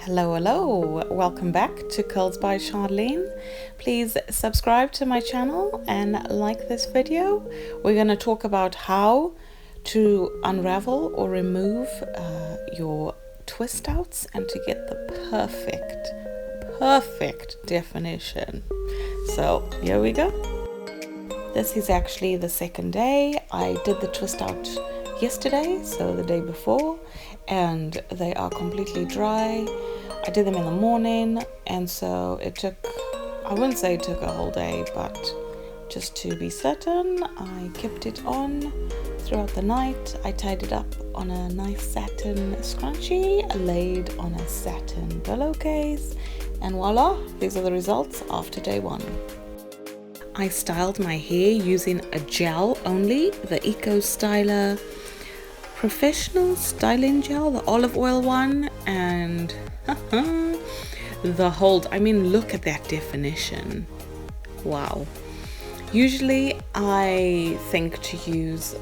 Hello, welcome back to Curls by Sharlene. Please subscribe to my channel and like this video. We're going to talk about how to unravel or remove your twist outs and to get the perfect definition. So here we go. This is actually the second day. I did the twist out yesterday, so the day before, and they are completely dry. I did them in the morning, and so it took, I wouldn't say it took a whole day, but just to be certain, I kept it on throughout the night. I tied it up on a nice satin scrunchie, laid on a satin pillowcase, and voila, these are the results after day one. I styled my hair using a gel only, the Eco Styler Professional Styling Gel, the olive oil one, and the hold. I mean, look at that definition. Wow. Usually I think to use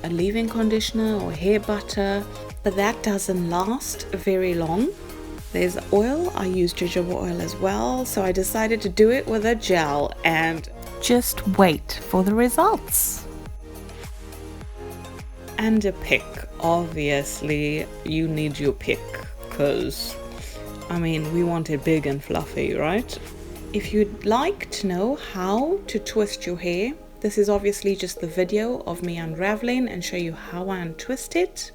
a leave-in conditioner or hair butter, but that doesn't last very long. There's oil. I use jojoba oil as well, so I decided to do it with a gel and just wait for the results. And a pick. Obviously you need your pick, because I mean, we want it big and fluffy, right? If you'd like to know how to twist your hair, this is obviously just the video of me unraveling and show you how I untwist it.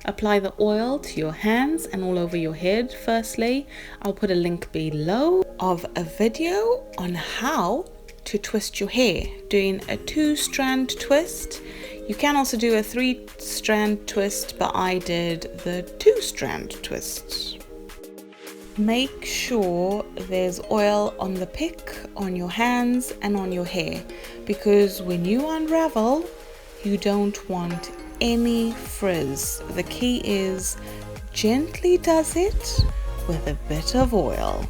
Apply the oil to your hands and all over your head. Firstly, I'll put a link below of a video on how to twist your hair, doing a 2-strand twist. You can also do a 3-strand twist, but I did the 2-strand twist. Make sure there's oil on the pick, on your hands and on your hair, because when you unravel, you don't want any frizz. The key is gently does it with a bit of oil.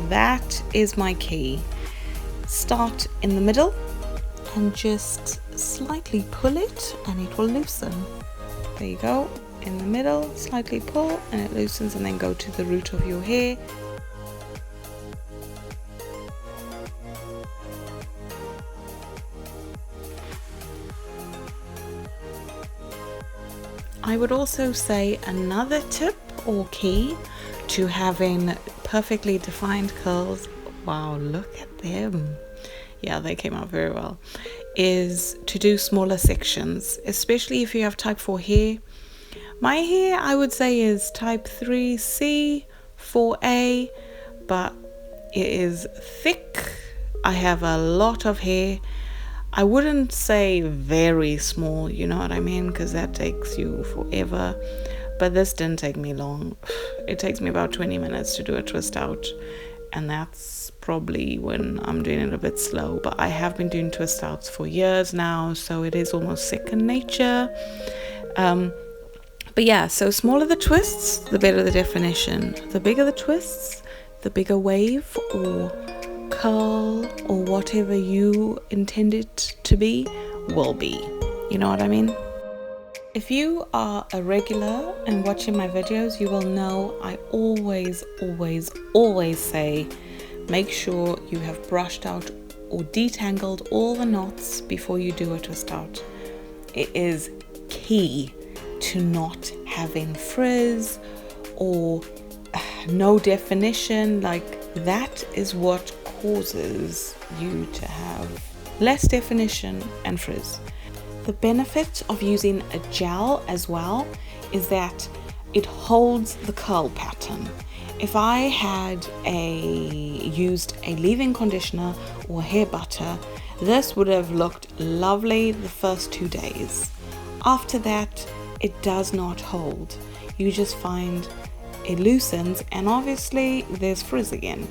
That is my key. Start in the middle and just slightly pull it and it will loosen. There you go. In the middle, slightly pull and it loosens, and then go to the root of your hair. I would also say another tip or key to having perfectly defined curls, wow, look at them. Yeah, they came out very well, is to do smaller sections, especially if you have type 4 hair. My hair, I would say, is type 3C, 4A, but it is thick. I have a lot of hair. I wouldn't say very small, you know what I mean, because that takes you forever, but this didn't take me long. It takes me about 20 minutes to do a twist out, and that's probably when I'm doing it a bit slow, but I have been doing twist outs for years now, so it is almost second nature. But yeah, so smaller the twists, the better the definition. The bigger the twists, the bigger wave or curl or whatever you intend it to be will be. You know what I mean? If you are a regular and watching my videos, you will know I always say make sure you have brushed out or detangled all the knots before you do a twist out. It is key to not having frizz or no definition. Like, that is what causes you to have less definition and frizz. The benefit of using a gel as well is that it holds the curl pattern. If I had used a leave-in conditioner or hair butter, this would have looked lovely the first 2 days. After that, it does not hold. You just find it loosens, and obviously there's frizz again.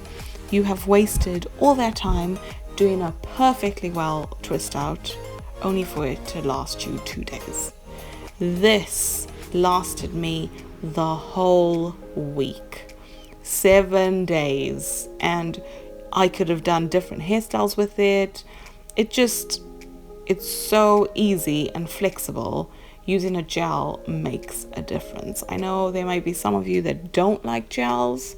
You have wasted all that time doing a perfectly well twist out, only for it to last you 2 days. This lasted me the whole week, 7 days, and I could have done different hairstyles with it. It's so easy and flexible. using a gel makes a difference. I know there might be some of you that don't like gels.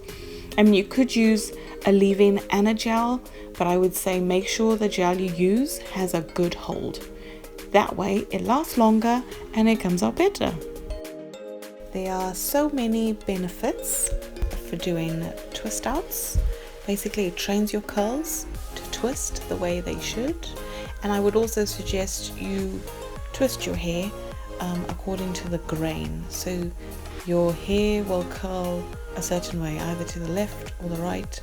I mean, you could use a leave-in and a gel, but I would say make sure the gel you use has a good hold. That way it lasts longer and it comes out better. There are so many benefits for doing twist outs. Basically, it trains your curls to twist the way they should. And I would also suggest you twist your hair according to the grain. So your hair will curl a certain way, either to the left or the right.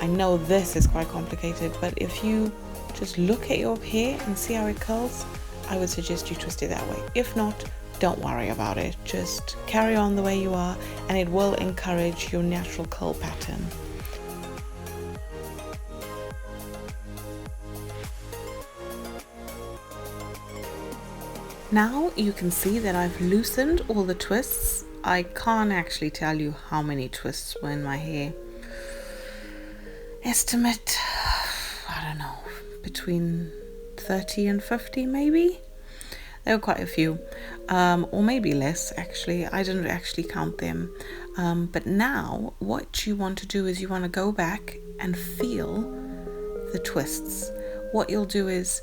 I know this is quite complicated, but if you just look at your hair and see how it curls, I would suggest you twist it that way. If not, don't worry about it. Just carry on the way you are, and it will encourage your natural curl pattern. Now you can see that I've loosened all the twists. I can't actually tell you how many twists were in my hair. Estimate, I don't know, between 30 and 50 maybe. There were quite a few, or maybe less actually. I didn't actually count them. But now what you want to do is you want to go back and feel the twists. What you'll do is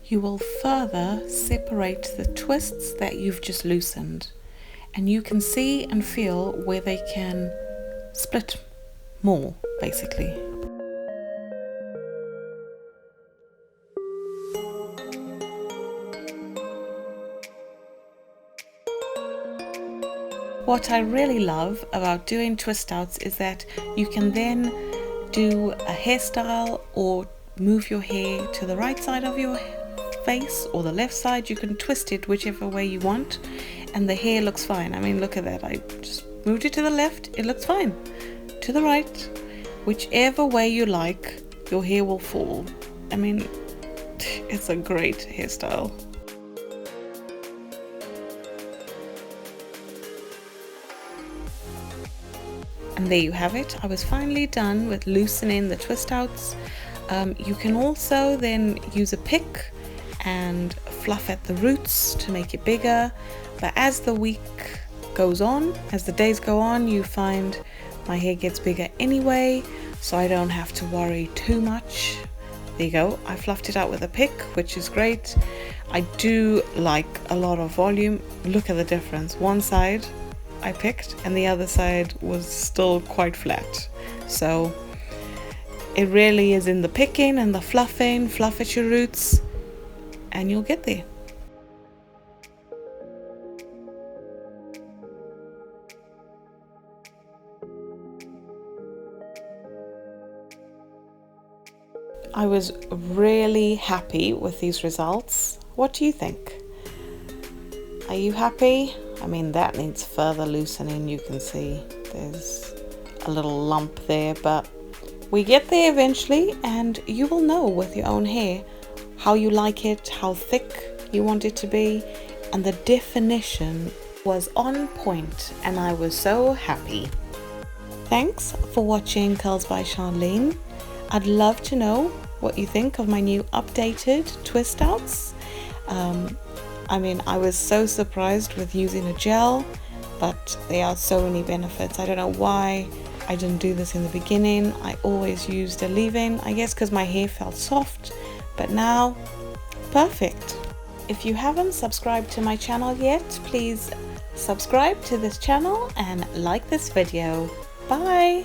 you will further separate the twists that you've just loosened, and you can see and feel where they can split more, basically. What I really love about doing twist outs is that you can then do a hairstyle or move your hair to the right side of your face or the left side. You can twist it whichever way you want and the hair looks fine. I mean, look at that. I just moved it to the left, it looks fine. To the right, whichever way you like, your hair will fall. I mean, it's a great hairstyle. And there you have it. I was finally done with loosening the twist outs. You can also then use a pick and fluff at the roots to make it bigger. But as the week goes on, as the days go on, you find my hair gets bigger anyway, so I don't have to worry too much. There you go. I fluffed it out with a pick, which is great. I do like a lot of volume. Look at the difference. One side I picked and the other side was still quite flat. So it really is in the picking and the fluffing. Fluff at your roots and you'll get there. I was really happy with these results. What do you think? Are you happy? I mean, that needs further loosening. You can see there's a little lump there, but we get there eventually, and you will know with your own hair how you like it, how thick you want it to be, and the definition was on point, and I was so happy. Thanks for watching Curls by Sharlene. I'd love to know what you think of my new updated twist outs. I mean, I was so surprised with using a gel, but there are so many benefits. I don't know why I didn't do this in the beginning. I always used a leave-in, I guess because my hair felt soft, but now, perfect. If you haven't subscribed to my channel yet, please subscribe to this channel and like this video. Bye!